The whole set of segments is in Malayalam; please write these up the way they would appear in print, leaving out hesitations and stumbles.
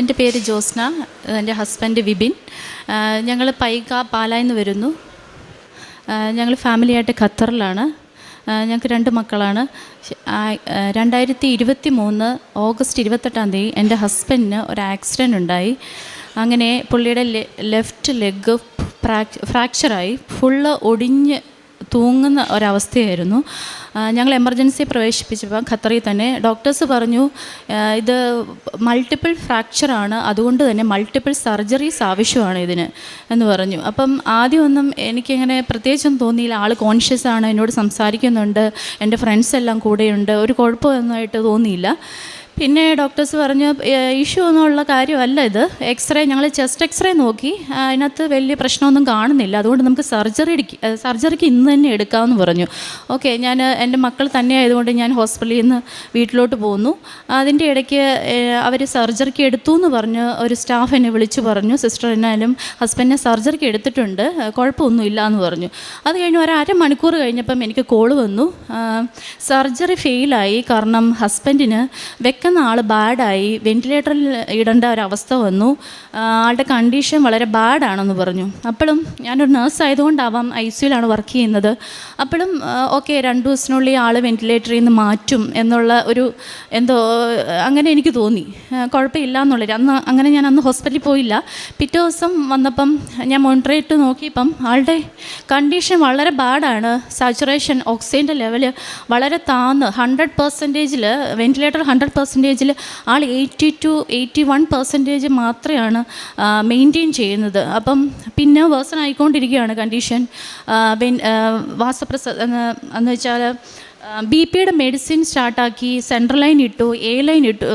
എൻ്റെ പേര് ജോസ്ന, എൻ്റെ ഹസ്ബൻഡ് വിപിൻ. ഞങ്ങൾ പൈക പാലായിൽ നിന്ന് വരുന്നു. ഞങ്ങൾ ഫാമിലിയായിട്ട് ഖത്തറിലാണ്. ഞങ്ങൾക്ക് 2 മക്കളാണ്. 2023 ഓഗസ്റ്റ് 28 എൻ്റെ ഹസ്ബൻഡിന് ഒരു ആക്സിഡൻ്റ് ഉണ്ടായി. അങ്ങനെ പുള്ളിയുടെ ലെഫ്റ്റ് ലെഗ് ഫ്രാക്ചറായി, ഫുള്ള് ഒടിഞ്ഞ് തൂങ്ങുന്ന ഒരവസ്ഥയായിരുന്നു. ഞങ്ങൾ എമർജൻസി പ്രവേശിപ്പിച്ചപ്പോൾ ഖത്തറിൽ തന്നെ ഡോക്ടേഴ്സ് പറഞ്ഞു ഇത് മൾട്ടിപ്പിൾ ഫ്രാക്ചറാണ്, അതുകൊണ്ട് തന്നെ മൾട്ടിപ്പിൾ സർജറീസ് ആവശ്യമാണ് ഇതിന് എന്ന് പറഞ്ഞു. അപ്പം ആദ്യമൊന്നും എനിക്കിങ്ങനെ പ്രത്യേകിച്ചൊന്നും തോന്നിയില്ല. ആൾ കോൺഷ്യസ് ആണ്, എന്നോട് സംസാരിക്കുന്നുണ്ട്, എൻ്റെ ഫ്രണ്ട്സ് എല്ലാം കൂടെയുണ്ട്, ഒരു കുഴപ്പമൊന്നുമായിട്ട് തോന്നിയില്ല. പിന്നെ ഡോക്ടേഴ്സ് പറഞ്ഞു ഇഷ്യൂ ഒന്നുമുള്ള കാര്യമല്ല ഇത്. ഞങ്ങൾ ചെസ്റ്റ് എക്സ്റേ നോക്കി, അതിനകത്ത് വലിയ പ്രശ്നമൊന്നും കാണുന്നില്ല, അതുകൊണ്ട് നമുക്ക് സർജറിക്ക് ഇന്ന് തന്നെ എടുക്കാമെന്ന് പറഞ്ഞു. ഓക്കെ, എൻ്റെ മക്കൾ തന്നെ ആയതുകൊണ്ട് ഞാൻ ഹോസ്പിറ്റലിൽ നിന്ന് വീട്ടിലോട്ട് പോന്നു. അതിൻ്റെ ഇടയ്ക്ക് അവർ സർജറിക്ക് എടുത്തു എന്ന് പറഞ്ഞ് ഒരു സ്റ്റാഫ് എന്നെ വിളിച്ചു പറഞ്ഞു, സിസ്റ്റർ എന്നാലും ഹസ്ബൻഡിനെ സർജറിക്ക് എടുത്തിട്ടുണ്ട്, കുഴപ്പമൊന്നുമില്ല എന്ന് പറഞ്ഞു. അത് കഴിഞ്ഞ് ഒരു അരമണിക്കൂർ കഴിഞ്ഞപ്പം എനിക്ക് കോള് വന്നു, സർജറി ഫെയിലായി, കാരണം ഹസ്ബൻഡിന് ആൾ ബാഡായി, വെൻറ്റിലേറ്ററിൽ ഇടേണ്ട ഒരവസ്ഥ വന്നു, ആളുടെ കണ്ടീഷൻ വളരെ ബാഡാണെന്ന് പറഞ്ഞു. അപ്പോഴും ഞാനൊരു നേഴ്സ് ആയതുകൊണ്ടാവാം, ICUവിലാണ് വർക്ക് ചെയ്യുന്നത്. അപ്പോഴും ഓക്കെ 2 ദിവസത്തിനുള്ളിൽ ആൾ വെൻറ്റിലേറ്ററിൽ നിന്ന് മാറ്റും എന്നുള്ള ഒരു അങ്ങനെ എനിക്ക് തോന്നി, കുഴപ്പമില്ല എന്നുള്ളത്. അങ്ങനെ ഞാൻ അന്ന് ഹോസ്പിറ്റലിൽ പോയില്ല. പിറ്റേ ദിവസം വന്നപ്പം ഞാൻ മോണിറ്റർ ചെയ്തിട്ട് നോക്കിയപ്പം ആളുടെ കണ്ടീഷൻ വളരെ ബാഡാണ്. സാച്ചുറേഷൻ ഓക്സിജൻ്റെ ലെവല് വളരെ താന്ന് 100%, വെൻറ്റിലേറ്റർ 100%, ആൾ 80 to 81% മാത്രമാണ് മെയിൻറ്റെയിൻ ചെയ്യുന്നത്. അപ്പം പിന്നെ വേഴ്സൺ ആയിക്കൊണ്ടിരിക്കുകയാണ് കണ്ടീഷൻ. എന്ന് വെച്ചാൽ BP-യുടെ മെഡിസിൻ സ്റ്റാർട്ടാക്കി, സെൻട്രൽ ലൈൻ ഇട്ടു, A ലൈൻ ഇട്ടു,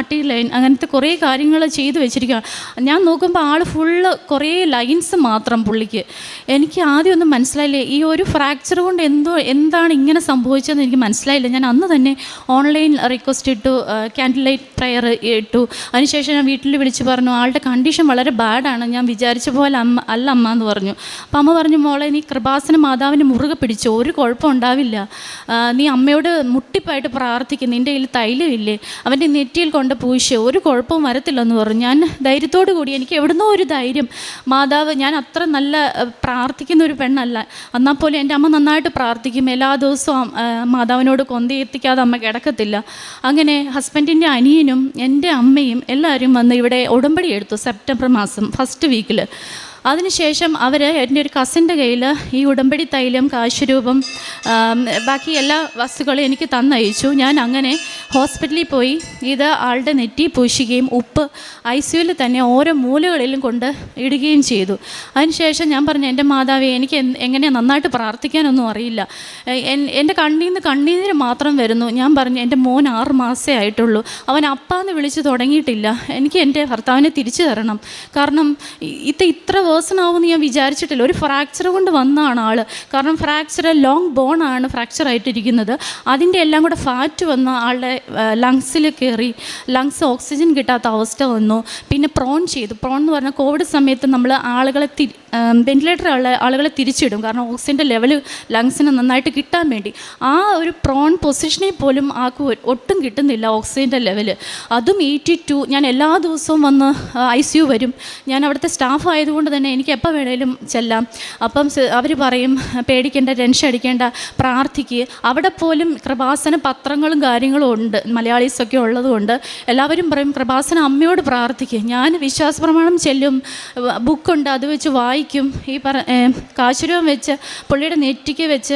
RT ലൈൻ, അങ്ങനത്തെ കുറേ കാര്യങ്ങൾ ചെയ്തു വെച്ചിരിക്കുകയാണ്. ഞാൻ നോക്കുമ്പോൾ ആൾ ഫുള്ള് കുറേ ലൈൻസ് മാത്രം പുള്ളിക്ക്. എനിക്ക് ആദ്യമൊന്നും മനസ്സിലായില്ലേ, ഈ ഒരു ഫ്രാക്ചർ കൊണ്ട് എന്താണ് ഇങ്ങനെ സംഭവിച്ചതെന്ന് എനിക്ക് മനസ്സിലായില്ല. ഞാൻ അന്ന് തന്നെ ഓൺലൈൻ റിക്വസ്റ്റ് ഇട്ടു, ക്യാൻഡിൽ ലൈറ്റ് പ്രയർ ഇട്ടു. അതിനുശേഷം ഞാൻ വീട്ടിൽ വിളിച്ച് പറഞ്ഞു ആളുടെ കണ്ടീഷൻ വളരെ ബാഡാണ്, ഞാൻ വിചാരിച്ച പോലെ അല്ല അമ്മ എന്ന് പറഞ്ഞു. അപ്പം അമ്മ പറഞ്ഞു, മോളെ നീ കൃപാസന മാതാവിന് മുറുകെ പിടിച്ചോ, ഒരു കുഴപ്പം ഉണ്ടാവില്ല, നീ അമ്മയോട് മുട്ടിപ്പായിട്ട് പ്രാർത്ഥിക്കും, നിൻ്റെ കയ്യിൽ തൈലമില്ലേ, അവൻ്റെ നെറ്റിയിൽ കൊണ്ട് പൂശ്, ഒരു കുഴപ്പവും വരത്തില്ലെന്ന് പറഞ്ഞു. ഞാൻ ധൈര്യത്തോടു കൂടി, എനിക്ക് എവിടുന്നോ ഒരു ധൈര്യം, മാതാവ്, ഞാൻ അത്ര നല്ല പ്രാർത്ഥിക്കുന്ന ഒരു പെണ്ണല്ല, എന്നാൽ പോലും എൻ്റെ അമ്മ നന്നായിട്ട് പ്രാർത്ഥിക്കും, എല്ലാ ദിവസവും മാതാവിനോട് കൊന്തയെത്തിക്കാതെ അമ്മ കിടക്കത്തില്ല. അങ്ങനെ ഹസ്ബൻഡിൻ്റെ അനിയനും എൻ്റെ അമ്മയും എല്ലാവരും വന്ന് ഇവിടെ ഉടമ്പടി എടുത്തു സെപ്റ്റംബർ മാസം ഫസ്റ്റ് വീക്കിൽ. അതിനുശേഷം അവർ എൻ്റെ ഒരു കസിൻ്റെ കയ്യിൽ ഈ ഉടമ്പടി തൈലം, കാശുരൂപം, ബാക്കി എല്ലാ വസ്തുക്കളും എനിക്ക് തന്നയച്ചു. ഞാൻ അങ്ങനെ ഹോസ്പിറ്റലിൽ പോയി ഇത് ആളുടെ നെറ്റി പൂശുകയും ഉപ്പ് ICUവിൽ തന്നെ ഓരോ മൂലകളിലും കൊണ്ട് ഇടുകയും ചെയ്തു. അതിനുശേഷം ഞാൻ പറഞ്ഞു, എൻ്റെ മാതാവേ, എനിക്ക് എങ്ങനെയാണ് നന്നായിട്ട് പ്രാർത്ഥിക്കാനൊന്നും അറിയില്ല, എൻ്റെ കണ്ണീര് മാത്രം വരുന്നു. ഞാൻ പറഞ്ഞു, എൻ്റെ മോൻ 6 മാസമേ ആയിട്ടുള്ളൂ, അവൻ അപ്പാന്ന് വിളിച്ച് തുടങ്ങിയിട്ടില്ല, എനിക്ക് എൻ്റെ ഭർത്താവിനെ തിരിച്ചു തരണം, കാരണം ഇത്ര വേഴ്സണാവുമെന്ന് ഞാൻ വിചാരിച്ചിട്ടില്ല. ഒരു ഫ്രാക്ചർ കൊണ്ട് വന്നതാണ് ആൾ, കാരണം ഫ്രാക്ചർ ലോങ് ബോണാണ് ഫ്രാക്ചർ ആയിട്ടിരിക്കുന്നത്. അതിൻ്റെ എല്ലാം കൂടെ ഫാറ്റ് വന്ന് ആളുടെ ലങ്സിൽ കയറി, ലങ്സ് ഓക്സിജൻ കിട്ടാത്ത അവസ്ഥ വന്നു. പിന്നെ പ്രോൺ എന്ന് പറഞ്ഞാൽ കോവിഡ് സമയത്ത് നമ്മൾ വെൻറ്റിലേറ്ററുള്ള ആളുകളെ തിരിച്ചിടും, കാരണം ഓക്സിജൻ്റെ ലെവൽ ലങ്സിന് നന്നായിട്ട് കിട്ടാൻ വേണ്ടി. ആ ഒരു പ്രോൺ പൊസിഷനിൽ പോലും ആൾക്ക് ഒട്ടും കിട്ടുന്നില്ല ഓക്സിജൻ്റെ ലെവൽ. അതും 82. ഞാൻ എല്ലാ ദിവസവും വന്ന് ICU വരും. ഞാൻ അവിടുത്തെ സ്റ്റാഫ് ആയതുകൊണ്ട് തന്നെ എനിക്ക് എപ്പോൾ വേണേലും ചെല്ലാം. അപ്പം അവർ പറയും, പേടിക്കേണ്ട, ടെൻഷൻ അടിക്കേണ്ട, പ്രാർത്ഥിക്കുക. അവിടെ പോലും കൃപാസന പത്രങ്ങളും കാര്യങ്ങളും ഉണ്ട്, മലയാളീസൊക്കെ ഉള്ളതുകൊണ്ട് എല്ലാവരും പറയും കൃപാസന അമ്മയോട് പ്രാർത്ഥിക്കുക. ഞാൻ വിശ്വാസപ്രമാണം ചെല്ലും, ബുക്കുണ്ട്, അത് വെച്ച് വായിക്കും. ഈ കാശുരൂപം വെച്ച് പുള്ളിയുടെ നെറ്റിക്ക് വെച്ച്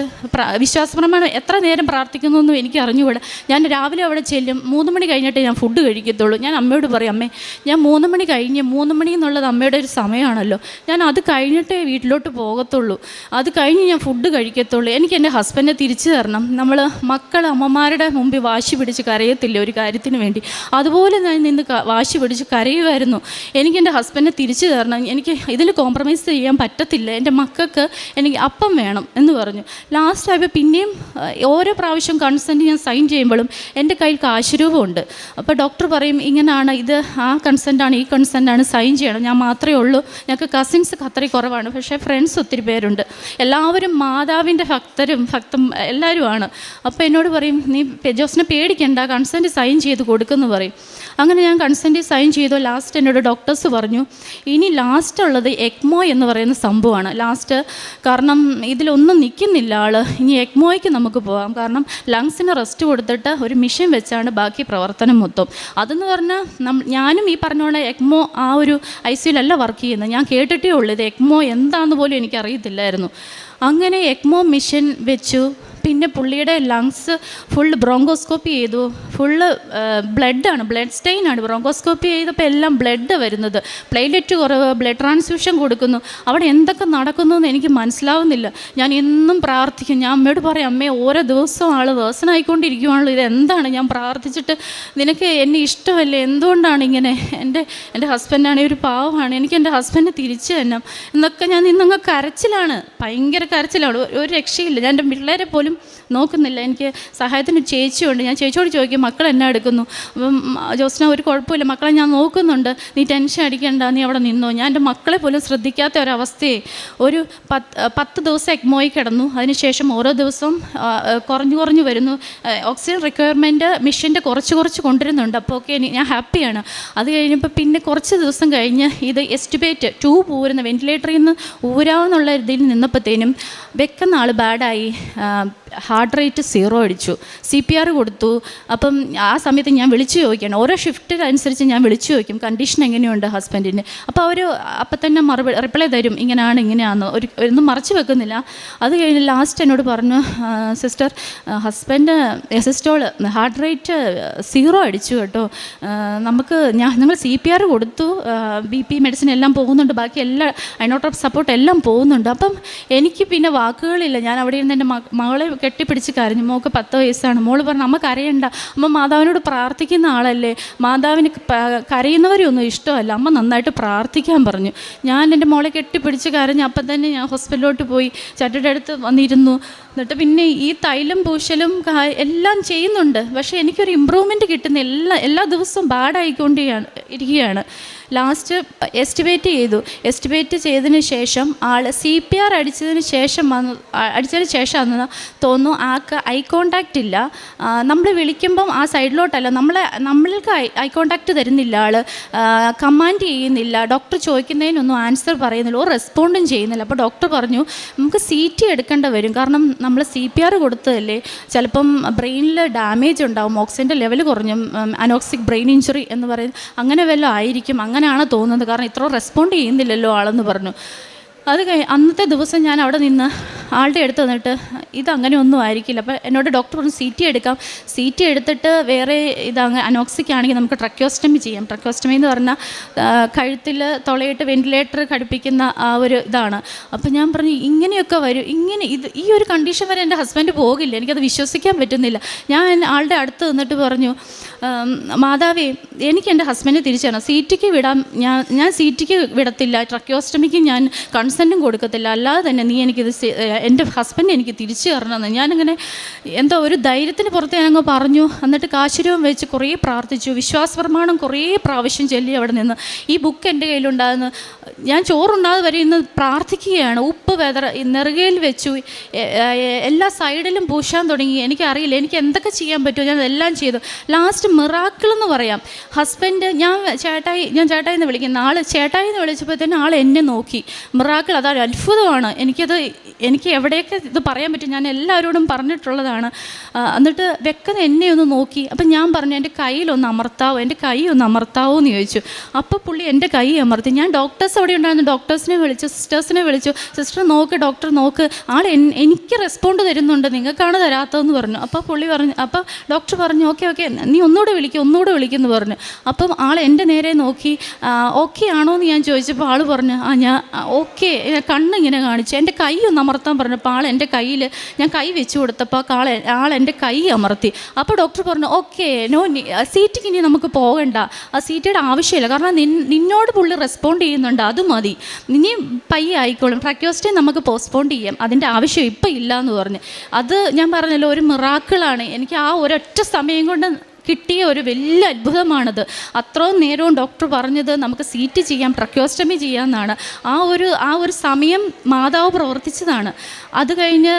വിശ്വാസപ്രമാണം എത്ര നേരം പ്രാർത്ഥിക്കുന്നൊന്നും എനിക്ക് അറിഞ്ഞുകൂടാ. ഞാൻ രാവിലെ അവിടെ ചെല്ലും, 3 മണി കഴിഞ്ഞിട്ടേ ഞാൻ ഫുഡ് കഴിക്കത്തുള്ളൂ. ഞാൻ അമ്മയോട് പറയും, അമ്മേ, ഞാൻ 3 മണി എന്നുള്ളത് അമ്മയുടെ ഒരു സമയമാണല്ലോ, ഞാൻ അത് കഴിഞ്ഞിട്ടേ വീട്ടിലോട്ട് പോകത്തുള്ളൂ, അത് കഴിഞ്ഞ് ഞാൻ ഫുഡ് കഴിക്കത്തുള്ളൂ, എനിക്ക് എൻ്റെ ഹസ്ബൻഡിനെ തിരിച്ചു തരണം. നമ്മൾ മക്കൾ അമ്മമാരുടെ മുമ്പിൽ വാശി പിടിച്ച് കരയത്തില്ല ഒരു കാര്യത്തിന് വേണ്ടി, അതുപോലെ ഞാൻ നിന്ന് വാശി പിടിച്ച് കരയുമായിരുന്നു. എനിക്ക് എൻ്റെ ഹസ്ബൻഡിനെ തിരിച്ചു തരണം, എനിക്ക് ഇതിൽ കോംപ്രമൈസ് ചെയ്യാൻ പറ്റത്തില്ല, എൻ്റെ മക്കൾക്ക് എനിക്ക് അപ്പം വേണം എന്ന് പറഞ്ഞു. ലാസ്റ്റ് ആയപ്പോൾ പിന്നെയും ഓരോ പ്രാവശ്യം കൺസെൻറ്റ് ഞാൻ സൈൻ ചെയ്യുമ്പോഴും എൻ്റെ കയ്യിൽ കാശുരൂപമുണ്ട്. അപ്പോൾ ഡോക്ടർ പറയും, ഇങ്ങനെയാണ്, ഇത് ആ കൺസെൻറ്റാണ്, ഈ കൺസെൻറ്റാണ്, സൈൻ ചെയ്യണം, ഞാൻ മാത്രമേ ഉള്ളൂ, ഞങ്ങൾക്ക് കസിൻസ് ഖത്തറിൽ കുറവാണ്, പക്ഷേ ഫ്രണ്ട്സ് ഒത്തിരി പേരുണ്ട്. എല്ലാവരും മാതാവിൻ്റെ ഭക്തം എല്ലാവരുമാണ്. അപ്പോൾ എന്നോട് പറയും, നീ ജോസിനെ പേടിക്കണ്ട, കൺസെൻറ്റ് സൈൻ ചെയ്ത് കൊടുക്കുമെന്ന് പറയും. അങ്ങനെ ഞാൻ കൺസെൻറ്റ് സൈൻ ചെയ്തു. ലാസ്റ്റ് എന്നോട് ഡോക്ടേഴ്സ് പറഞ്ഞു, ഇനി ലാസ്റ്റ് ഉള്ളത് എക്മോ എന്ന് പറയുന്ന സംഭവമാണ് ലാസ്റ്റ്. കാരണം ഇതിലൊന്നും നിൽക്കുന്നില്ല ആൾ, ഇനി എക്മോയ്ക്ക് നമുക്ക് പോകാം. കാരണം ലങ്സിന് റെസ്റ്റ് കൊടുത്തിട്ട് ഒരു മെഷീൻ വെച്ചാണ് ബാക്കി പ്രവർത്തനം മൊത്തം. അതെന്ന് പറഞ്ഞാൽ ഞാനും ഈ പറഞ്ഞോളെ എക്മോ ആ ഒരു ICUലല്ല വർക്ക് ചെയ്യുന്നത്. ഞാൻ കേട്ടിട്ടേ ഉള്ളൂ, ഇത് എക്മോ എന്താണെന്ന് പോലും എനിക്കറിയത്തില്ലായിരുന്നു. അങ്ങനെ എക്മോ മെഷീൻ വെച്ചു. പിന്നെ പുള്ളിയുടെ ലങ്സ് ഫുൾ ബ്രോങ്കോസ്കോപ്പി ചെയ്തു. ഫുള്ള് ബ്ലഡാണ്, ബ്ലഡ് സ്റ്റെയിനാണ്. ബ്രോങ്കോസ്കോപ്പി ചെയ്തപ്പോൾ എല്ലാം ബ്ലഡ് വരുന്നത്, പ്ലേറ്റ്ലെറ്റ് കുറവ്, ബ്ലഡ് ട്രാൻസ്ഫ്യൂഷൻ കൊടുക്കുന്നു. അവിടെ എന്തൊക്കെ നടക്കുന്നു എന്ന് എനിക്ക് മനസ്സിലാവുന്നില്ല. ഞാൻ എന്നും പ്രാർത്ഥിക്കും. ഞാൻ അമ്മയോട് പറയും, അമ്മേ ഓരോ ദിവസവും ആൾ വേഴ്സനായിക്കൊണ്ടിരിക്കുകയാണല്ലോ, ഇതെന്താണ്? ഞാൻ പ്രാർത്ഥിച്ചിട്ട്, നിനക്ക് എന്നെ ഇഷ്ടമല്ലേ, എന്തുകൊണ്ടാണ് ഇങ്ങനെ? എൻ്റെ ഹസ്ബൻഡാണെങ്കിൽ ഒരു പാവമാണ്, എനിക്ക് എൻ്റെ ഹസ്ബൻഡിനെ തിരിച്ചു തന്നെ എന്നൊക്കെ ഞാൻ ഇന്നങ്ങ് കരച്ചിലാണ്, ഭയങ്കര കരച്ചിലാണ്. ഒരു രക്ഷയില്ല. ഞാൻ എൻ്റെ പിള്ളേരെ പോലും നോക്കുന്നില്ല. എനിക്ക് സഹായത്തിന് ചേച്ചിയുണ്ട്. ഞാൻ ചേച്ചിയോട് ചോദിക്കും, മക്കൾ എന്നാ എടുക്കുന്നു? അപ്പം ജോസ്ന, ഒരു കുഴപ്പമില്ല, മക്കളെ ഞാൻ നോക്കുന്നുണ്ട്, നീ ടെൻഷൻ അടിക്കണ്ട, നീ അവിടെ നിന്നോ. ഞാൻ എൻ്റെ മക്കളെ പോലും ശ്രദ്ധിക്കാത്ത ഒരവസ്ഥയെ. ഒരു 10 ദിവസം എക്മോയിൽ കിടന്നു. അതിനുശേഷം ഓരോ ദിവസവും കുറഞ്ഞു വരുന്നു. ഓക്സിജൻ റിക്വയർമെൻറ്റ് മെഷീൻ്റെ കുറച്ച് കൊണ്ടുവരുന്നുണ്ട്. അപ്പോൾ ഓക്കെ, ഞാൻ ഹാപ്പിയാണ്. അത് കഴിഞ്ഞപ്പോൾ പിന്നെ കുറച്ച് ദിവസം കഴിഞ്ഞ് ഇത് എസ്റ്റിബേറ്റ് ട്യൂബ് ഊരുന്ന, വെൻറ്റിലേറ്ററിൽ നിന്ന് ഊരാവുന്നുള്ള ഇതിൽ നിന്നപ്പോഴത്തേനും വെക്കുന്ന ആൾ ബാഡായി. ഹാർട്ട് റേറ്റ് 0 അടിച്ചു. CPR കൊടുത്തു. അപ്പം ആ സമയത്ത് ഞാൻ വിളിച്ചു ചോദിക്കണം, ഓരോ ഷിഫ്റ്റിനനുസരിച്ച് ഞാൻ വിളിച്ചു ചോദിക്കും, കണ്ടീഷൻ എങ്ങനെയുണ്ട് ഹസ്ബൻഡിന്. അപ്പോൾ അവർ അപ്പം തന്നെ റിപ്ലൈ തരും, ഇങ്ങനെയാണെന്ന്. ഒന്നും മറച്ചു വെക്കുന്നില്ല. അത് കഴിഞ്ഞ് ലാസ്റ്റ് എന്നോട് പറഞ്ഞു, സിസ്റ്റർ, ഹസ്ബൻഡ് എസിസ്റ്റോൾ ഹാർട്ട് റേറ്റ് 0 അടിച്ചു കേട്ടോ, നിങ്ങൾ CPR കൊടുത്തു, BP മെഡിസിൻ എല്ലാം പോകുന്നുണ്ട്, ബാക്കി എല്ലാ ഐനോട്രോപ്പ് സപ്പോർട്ട് എല്ലാം പോകുന്നുണ്ട്. അപ്പം എനിക്ക് പിന്നെ വാക്കുകളില്ല. ഞാൻ അവിടെ ഇരുന്ന് എൻ്റെ മകളെ കെട്ടിപ്പിടിച്ച് കരഞ്ഞു. മോൾക്ക് 10 വയസ്സാണ്. മോള് പറഞ്ഞു, അമ്മ കരയണ്ട, അമ്മ മാതാവിനോട് പ്രാർത്ഥിക്കുന്ന ആളല്ലേ, മാതാവിന് കരയുന്നവരൊന്നും ഇഷ്ടമല്ല, അമ്മ നന്നായിട്ട് പ്രാർത്ഥിക്കാൻ പറഞ്ഞു. ഞാൻ എൻ്റെ മോളെ കെട്ടിപ്പിടിച്ച് കരഞ്ഞു. അപ്പം തന്നെ ഞാൻ ഹോസ്പിറ്റലിലോട്ട് പോയി, ചട്ടിയുടെ അടുത്ത് വന്നിരുന്നു. എന്നിട്ട് പിന്നെ ഈ തൈലം പൂശലും എല്ലാം ചെയ്യുന്നുണ്ട്. പക്ഷേ എനിക്കൊരു ഇമ്പ്രൂവ്മെൻറ്റ് കിട്ടുന്ന എല്ലാ ദിവസവും ഇരിക്കുകയാണ്. ലാസ്റ്റ് എസ്റ്റിമേറ്റ് ചെയ്തതിന് ശേഷം ആൾ CPR അടിച്ചതിന് ശേഷം തോന്നുന്നു ആൾക്ക് ഐ കോണ്ടാക്റ്റ് ഇല്ല. നമ്മൾ വിളിക്കുമ്പം ആ സൈഡിലോട്ടല്ല, നമ്മൾക്ക് ഐ കോണ്ടാക്റ്റ് തരുന്നില്ല ആൾ, കമാൻഡ് ചെയ്യുന്നില്ല, ഡോക്ടർ ചോദിക്കുന്നതിനൊന്നും ആൻസർ പറയുന്നില്ല, ഒരു റെസ്പോണ്ടും ചെയ്യുന്നില്ല. അപ്പോൾ ഡോക്ടർ പറഞ്ഞു, നമുക്ക് CT എടുക്കേണ്ടി വരും, കാരണം നമ്മൾ CPR കൊടുത്തതല്ലേ, ചിലപ്പം ബ്രെയിനിൽ ഡാമേജ് ഉണ്ടാവും, ഓക്സിജൻ്റെ ലെവൽ കുറഞ്ഞു, അനോക്സിക് ബ്രെയിൻ ഇഞ്ചുറി എന്ന് പറയുന്നത് അങ്ങനെ വല്ലതും ആയിരിക്കും, അങ്ങനെയാണ് തോന്നുന്നത്, കാരണം ഇത്ര റെസ്പോണ്ട് ചെയ്യുന്നില്ലല്ലോ ആളെന്ന് പറഞ്ഞു. അത് അന്നത്തെ ദിവസം ഞാൻ അവിടെ നിന്ന് ആളുടെ അടുത്ത് വന്നിട്ട്, ഇതങ്ങനെ ഒന്നും ആയിരിക്കില്ല. അപ്പോൾ എന്നോട് ഡോക്ടർ പറഞ്ഞു, CT എടുക്കാം, CT എടുത്തിട്ട് വേറെ അനോക്സിക് ആണെങ്കിൽ നമുക്ക് ട്രക്യോസ്റ്റമി ചെയ്യാം. ട്രക്യോസ്റ്റമി എന്ന് പറഞ്ഞാൽ കഴുത്തിൽ തുളയിട്ട് വെൻറ്റിലേറ്റർ ഘടിപ്പിക്കുന്ന ആ ഒരു ഇതാണ്. അപ്പോൾ ഞാൻ പറഞ്ഞു, ഇങ്ങനെയൊക്കെ വരും, ഈ ഒരു കണ്ടീഷൻ വരെ എൻ്റെ ഹസ്ബൻഡ് പോകില്ല, എനിക്കത് വിശ്വസിക്കാൻ പറ്റുന്നില്ല. ഞാൻ ആളുടെ അടുത്ത് നിന്നിട്ട് പറഞ്ഞു, മാതാവേ, എനിക്ക് എൻ്റെ ഹസ്ബൻഡ് തിരിച്ചു തരണം, CTക്ക് വിടാം, ഞാൻ CTക്ക് വിടത്തില്ല, ട്രക്യോസ്റ്റമിക്ക് ഞാൻ കൺസെൻറ്റും കൊടുക്കത്തില്ല, അല്ലാതെ തന്നെ നീ എനിക്കിത് എൻ്റെ ഹസ്ബൻഡ് എനിക്ക് തിരിച്ചു തരണമെന്ന്. ഞാനിങ്ങനെ എന്തോ ഒരു ധൈര്യത്തിന് പുറത്ത് ഞാനങ്ങ് പറഞ്ഞു. എന്നിട്ട് കാശുരൂപം വെച്ച് കുറേ പ്രാർത്ഥിച്ചു, വിശ്വാസപ്രമാണം കുറേ പ്രാവശ്യം ചൊല്ലി അവിടെ നിന്ന്. ഈ ബുക്ക് എൻ്റെ കയ്യിലുണ്ടാകുന്നു. ഞാൻ ചോറുണ്ടാകാതെ വരെ ഇന്ന് പ്രാർത്ഥിക്കുകയാണ്. ഉപ്പ് നെറുകയിൽ വെച്ചു, എല്ലാ സൈഡിലും പൂശാൻ തുടങ്ങി. എനിക്കറിയില്ല എനിക്ക് എന്തൊക്കെ ചെയ്യാൻ പറ്റുമോ ഞാൻ എല്ലാം ചെയ്തു. ലാസ്റ്റ് മിറാക്കിൾ എന്ന് പറയാം. ഹസ്ബൻഡ് ഞാൻ ചേട്ടായി എന്ന് വിളിക്കുന്ന ആൾ ചേട്ടായി എന്ന് വിളിച്ചപ്പോഴത്തേനും ആൾ എന്നെ നോക്കി. മിറാക്കിൾ, അതൊരു അത്ഭുതമാണ്. എനിക്ക് എവിടെയൊക്കെ ഇത് പറയാൻ പറ്റും, ഞാൻ എല്ലാവരോടും പറഞ്ഞിട്ടുള്ളതാണ്. എന്നിട്ട് വെക്കുന്ന എന്നെ ഒന്ന് നോക്കി. അപ്പം ഞാൻ പറഞ്ഞു, എൻ്റെ കയ്യിലൊന്ന് അമർത്താവോ, എൻ്റെ കൈ ഒന്ന് അമർത്താവോ എന്ന് ചോദിച്ചു. അപ്പോൾ പുള്ളി എൻ്റെ കൈ അമർത്തി. ഞാൻ ഡോക്ടേഴ്സ് അവിടെ ഉണ്ടായിരുന്നു, ഡോക്ടേഴ്സിനെ വിളിച്ചു, സിസ്റ്റേഴ്സിനെ വിളിച്ചു. സിസ്റ്റർ നോക്ക്, ഡോക്ടർ നോക്ക്, ആൾ എനിക്ക് റെസ്പോണ്ട് തരുന്നുണ്ട്, നിങ്ങൾക്കാണ് തരാത്തതെന്ന് പറഞ്ഞു. അപ്പോൾ പുള്ളി പറഞ്ഞു, അപ്പോൾ ഡോക്ടർ പറഞ്ഞു, ഓക്കെ നീ ഒന്നുകൂടെ വിളിക്കുമെന്ന് പറഞ്ഞു. അപ്പം ആൾ എൻ്റെ നേരെ നോക്കി, ഓക്കെ ആണോ എന്ന് ഞാൻ ചോദിച്ചപ്പോൾ ആൾ പറഞ്ഞു, ഞാൻ ഓക്കെ. കണ്ണിങ്ങനെ കാണിച്ചു. എൻ്റെ കൈ ഒന്ന് അമർത്താൻ പറഞ്ഞപ്പോൾ ആൾ എൻ്റെ കയ്യിൽ, ഞാൻ കൈ വെച്ച് കൊടുത്തപ്പോൾ ആൾ എൻ്റെ കൈ അമർത്തി. അപ്പോൾ ഡോക്ടർ പറഞ്ഞു, ഓക്കെ, CTക്ക് ഇനി നമുക്ക് പോകണ്ട, ആ CTയുടെ ആവശ്യമില്ല, കാരണം നിന്നോട് പുള്ളി റെസ്പോണ്ട് ചെയ്യുന്നുണ്ട്, അത് മതി, ഇനി പയ്യെ ആയിക്കോളും, ട്രക്യോസ്റ്റമി നമുക്ക് പോസ്റ്റ്പോണ്ട് ചെയ്യാം, അതിൻ്റെ ആവശ്യം ഇപ്പം ഇല്ല എന്ന് പറഞ്ഞു. അത് ഞാൻ പറഞ്ഞല്ലോ, ഒരു മിറാക്കിളാണ്. എനിക്ക് ആ ഒരൊറ്റ സമയം കൊണ്ട് കിട്ടിയ ഒരു വലിയ അത്ഭുതമാണത്. അത്രയും നേരവും ഡോക്ടർ പറഞ്ഞത് നമുക്ക് സീറ്റ് ചെയ്യാം, ട്രക്യോസ്റ്റമി ചെയ്യാമെന്നാണ്. ആ ഒരു സമയം മാതാവ് പ്രവർത്തിച്ചതാണ്. അത് കഴിഞ്ഞ്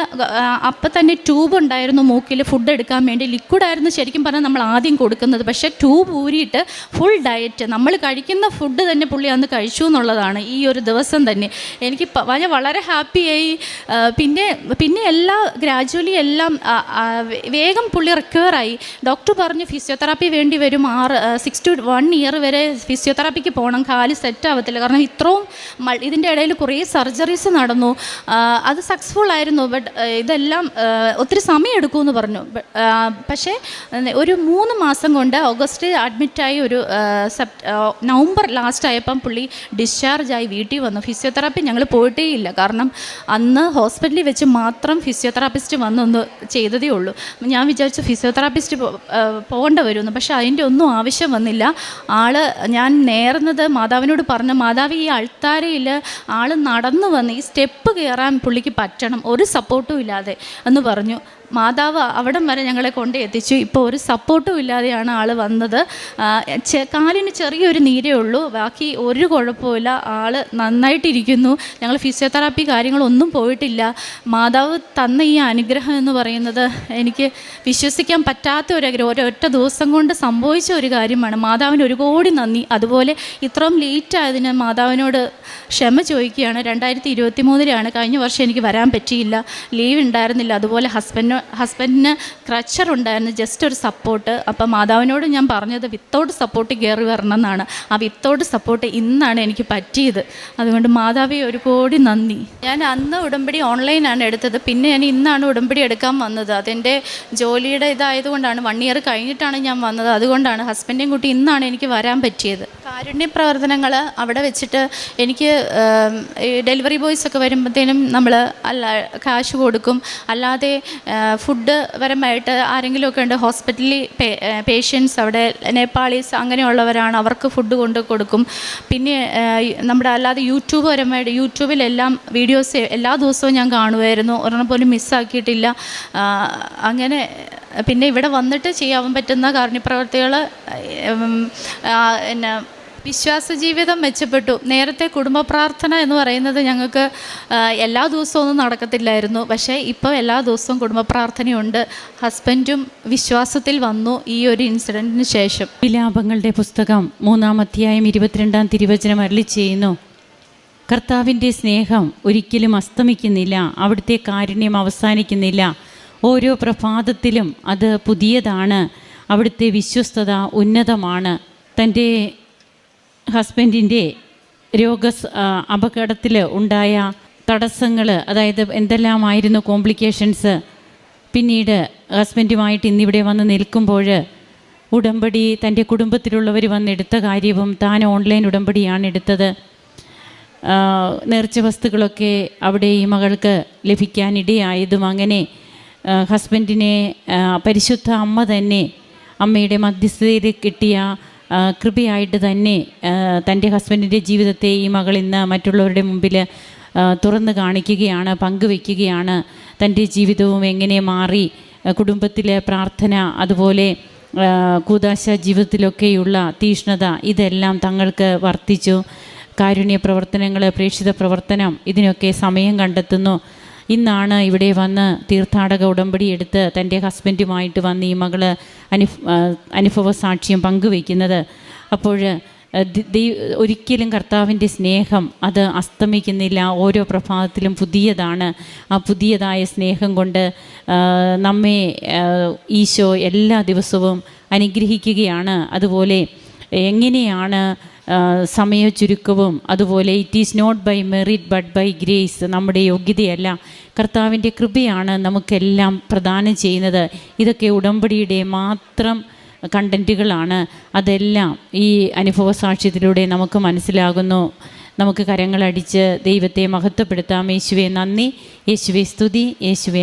അപ്പം തന്നെ ട്യൂബ് ഉണ്ടായിരുന്നു മൂക്കിൽ ഫുഡ് എടുക്കാൻ വേണ്ടി. ലിക്വിഡായിരുന്നു ശരിക്കും പറഞ്ഞാൽ നമ്മൾ ആദ്യം കൊടുക്കുന്നത്. പക്ഷേ ട്യൂബ് ഊരിയിട്ട് ഫുൾ ഡയറ്റ് നമ്മൾ കഴിക്കുന്ന ഫുഡ് തന്നെ പുള്ളി അന്ന് കഴിച്ചു എന്നുള്ളതാണ് ഈ ഒരു ദിവസം തന്നെ. എനിക്ക് വളരെ ഹാപ്പിയായി. പിന്നെ ഗ്രാജുവലി എല്ലാം വേഗം പുള്ളി റിക്കവറായി. ഡോക്ടർ പറഞ്ഞു ഫിസിയോതെറാപ്പി വേണ്ടി വരും, 6 to 1 year വരെ ഫിസിയോതെറാപ്പിക്ക് പോകണം, കാല് സെറ്റ് ആവത്തില്ല. കാരണം ഇത്രയും ഇതിൻ്റെ ഇടയിൽ കുറേ സർജറീസ് നടന്നു. അത് സക്സസ്ഫുൾ ആയിരുന്നു. ബട്ട് ഇതെല്ലാം ഒത്തിരി സമയം എടുക്കുമെന്ന് പറഞ്ഞു. പക്ഷേ ഒരു 3 മാസം കൊണ്ട് ഓഗസ്റ്റ് അഡ്മിറ്റായി, ഒരു നവംബർ ലാസ്റ്റ് ആയപ്പം പുള്ളി ഡിസ്ചാർജായി വീട്ടിൽ വന്നു. ഫിസിയോതെറാപ്പി ഞങ്ങൾ പോയിട്ടേ ഇല്ല. കാരണം അന്ന് ഹോസ്പിറ്റലിൽ വെച്ച് മാത്രം ഫിസിയോതെറാപ്പിസ്റ്റ് വന്നൊന്ന് ചെയ്തതേ ഉള്ളൂ. ഞാൻ വിചാരിച്ചു ഫിസിയോതെറാപ്പിസ്റ്റ് പോകേണ്ട വരുമെന്ന്. പക്ഷേ അതിൻ്റെ ഒന്നും ആവശ്യം വന്നില്ല. ഞാൻ നേർന്നത് മാതാവിനോട് പറഞ്ഞു, മാതാവ് ഈ അൾത്താരയിൽ നടന്നു വന്ന് ഈ സ്റ്റെപ്പ് കയറാൻ പുള്ളിക്ക് പറ്റണം, ഒരു സപ്പോർട്ടും ഇല്ലാതെ എന്ന് പറഞ്ഞു. മാതാവ് അവിടം വരെ ഞങ്ങളെ കൊണ്ട് എത്തിച്ചു. ഇപ്പോൾ ഒരു സപ്പോർട്ടും ഇല്ലാതെയാണ് വന്നത്. കാലിന് ചെറിയൊരു നീരേ ഉള്ളൂ, ബാക്കി ഒരു കുഴപ്പമില്ല. നന്നായിട്ടിരിക്കുന്നു. ഞങ്ങൾ ഫിസിയോതെറാപ്പി കാര്യങ്ങളൊന്നും പോയിട്ടില്ല. മാതാവ് തന്ന ഈ അനുഗ്രഹം എന്ന് പറയുന്നത് എനിക്ക് വിശ്വസിക്കാൻ പറ്റാത്ത ഒരൊറ്റ ദിവസം കൊണ്ട് സംഭവിച്ച ഒരു കാര്യമാണ്. മാതാവിന് ഒരു കോടി നന്ദി. അതുപോലെ ഇത്രയും ലേറ്റ് ആയതിന് മാതാവിനോട് ക്ഷമ ചോദിക്കുകയാണ്. 2023 കഴിഞ്ഞ വർഷം എനിക്ക് വരാൻ പറ്റിയില്ല, ലീവ് ഉണ്ടായിരുന്നില്ല. അതുപോലെ ഹസ്ബൻഡിന് ക്രച്ചർ ഉണ്ടായിരുന്നു, ജസ്റ്റ് ഒരു സപ്പോർട്ട്. അപ്പം മാതാവിനോട് ഞാൻ പറഞ്ഞത് വിത്തൗട്ട് സപ്പോർട്ട് കയറി വരണം എന്നാണ്. ആ വിത്തൗട്ട് സപ്പോർട്ട് ഇന്നാണ് എനിക്ക് പറ്റിയത്. അതുകൊണ്ട് മാതാവെ ഒരു കോടി നന്ദി. ഞാൻ അന്ന് ഉടമ്പടി ഓൺലൈനാണ് എടുത്തത്. പിന്നെ ഞാൻ ഇന്നാണ് ഉടമ്പടി എടുക്കാൻ വന്നത്. അതെൻ്റെ ജോലിയുടെ ഇതായതുകൊണ്ടാണ്. 1 year കഴിഞ്ഞിട്ടാണ് ഞാൻ വന്നത്. അതുകൊണ്ടാണ് ഹസ്ബൻഡും കൂട്ടി ഇന്നാണ് എനിക്ക് വരാൻ പറ്റിയത്. കാരുണ്യ പ്രവർത്തനങ്ങൾ അവിടെ വെച്ചിട്ട് എനിക്ക് ഡെലിവറി ബോയ്സൊക്കെ വരുമ്പോഴത്തേനും നമ്മൾ കാശ് കൊടുക്കും. അല്ലാതെ ഫുഡ് പരമായിട്ട് ആരെങ്കിലുമൊക്കെ ഉണ്ട് ഹോസ്പിറ്റലിൽ പേഷ്യൻസ്, അവിടെ നേപ്പാളീസ് അങ്ങനെയുള്ളവരാണ്, അവർക്ക് ഫുഡ് കൊണ്ട് കൊടുക്കും. പിന്നെ നമ്മുടെ അല്ലാതെ യൂട്യൂബ് പരമായിട്ട് യൂട്യൂബിലെല്ലാം വീഡിയോസ് എല്ലാ ദിവസവും ഞാൻ കാണുമായിരുന്നു, ഒരെണ്ണം പോലും മിസ്സാക്കിയിട്ടില്ല. അങ്ങനെ പിന്നെ ഇവിടെ വന്നിട്ട് ചെയ്യാൻ പറ്റുന്ന കാരുണ്യപ്രവർത്തികൾ വിശ്വാസ ജീവിതം മെച്ചപ്പെട്ടു. നേരത്തെ കുടുംബ പ്രാർത്ഥന എന്ന് പറയുന്നത് ഞങ്ങൾക്ക് എല്ലാ ദിവസവും ഒന്നും നടക്കത്തില്ലായിരുന്നു. പക്ഷേ ഇപ്പോൾ എല്ലാ ദിവസവും കുടുംബ പ്രാർത്ഥനയുണ്ട്. ഹസ്ബൻഡും വിശ്വാസത്തിൽ വന്നു ഈ ഒരു ഇൻസിഡൻറ്റിന് ശേഷം. വിലാപങ്ങളുടെ പുസ്തകം 3-ാം അധ്യായം 22-ാം തിരുവചനം അരുളി ചെയ്യുന്നു, കർത്താവിൻ്റെ സ്നേഹം ഒരിക്കലും അസ്തമിക്കുന്നില്ല, അവിടുത്തെ കാരുണ്യം അവസാനിക്കുന്നില്ല, ഓരോ പ്രഭാതത്തിലും അത് പുതിയതാണ്, അവിടുത്തെ വിശ്വസ്തത ഉന്നതമാണ്. തൻ്റെ ഹസ്ബൻഡിൻ്റെ അപകടത്തിൽ ഉണ്ടായ തടസ്സങ്ങൾ, അതായത് എന്തെല്ലാമായിരുന്നു കോംപ്ലിക്കേഷൻസ്, പിന്നീട് ഹസ്ബൻഡുമായിട്ട് ഇന്നിവിടെ വന്ന് നിൽക്കുമ്പോൾ ഉടമ്പടി തൻ്റെ കുടുംബത്തിലുള്ളവർ വന്നെടുത്ത കാര്യവും താൻ ഓൺലൈൻ ഉടമ്പടിയാണ് എടുത്തത്. നേർച്ച വസ്തുക്കളൊക്കെ അവിടെ ഈ മകൾക്ക് ലഭിക്കാനിടയായതും അങ്ങനെ ഹസ്ബൻഡിനെ പരിശുദ്ധ അമ്മ തന്നെ അമ്മയുടെ മധ്യസ്ഥതയിൽ കിട്ടിയ കൃപയായിട്ട് തന്നെ തൻ്റെ ഹസ്ബൻഡിൻ്റെ ജീവിതത്തെ ഈ മകൾ ഇന്ന് മറ്റുള്ളവരുടെ മുമ്പിൽ തുറന്ന് കാണിക്കുകയാണ്, പങ്കുവയ്ക്കുകയാണ്. തൻ്റെ ജീവിതവും എങ്ങനെ മാറി, കുടുംബത്തിലെ പ്രാർത്ഥന, അതുപോലെ കൂദാശ ജീവിതത്തിലൊക്കെയുള്ള തീഷ്ണത, ഇതെല്ലാം തങ്ങൾക്ക് വർദ്ധിച്ചു. കാരുണ്യ പ്രവർത്തനങ്ങൾ, പ്രേക്ഷിത പ്രവർത്തനം, ഇതിനൊക്കെ സമയം കണ്ടെത്തുന്നു. ഇന്നാണ് ഇവിടെ വന്ന് തീർത്ഥാടക ഉടമ്പടി എടുത്ത് തൻ്റെ ഹസ്ബൻഡുമായിട്ട് വന്ന് ഈ മകൾ അനുഭവ സാക്ഷ്യം പങ്കുവയ്ക്കുന്നത്. അപ്പോൾ ഒരിക്കലും കർത്താവിൻ്റെ സ്നേഹം അത് അസ്തമിക്കുന്നില്ല, ഓരോ പ്രഭാതത്തിലും പുതിയതാണ്. ആ പുതിയതായ സ്നേഹം കൊണ്ട് നമ്മെ ഈശോ എല്ലാ ദിവസവും അനുഗ്രഹിക്കുകയാണ്. അതുപോലെ എങ്ങനെയാണ് സമയ ചുരുക്കവും, അതുപോലെ it is not by merit but by grace, നമ്മുടെ യോഗ്യതയല്ല, കർത്താവിൻ്റെ കൃപയാണ് നമുക്കെല്ലാം പ്രദാനം ചെയ്യുന്നത്. ഇതൊക്കെ ഉടമ്പടിയുടെ മാത്രം കണ്ടൻറ്റുകളാണ്. അതെല്ലാം ഈ അനുഭവ സാക്ഷ്യത്തിലൂടെ നമുക്ക് മനസ്സിലാകുന്നു. നമുക്ക് കരങ്ങളടിച്ച് ദൈവത്തെ മഹത്വപ്പെടുത്താം. യേശുവേ നന്ദി, യേശുവേ സ്തുതി, യേശുവേ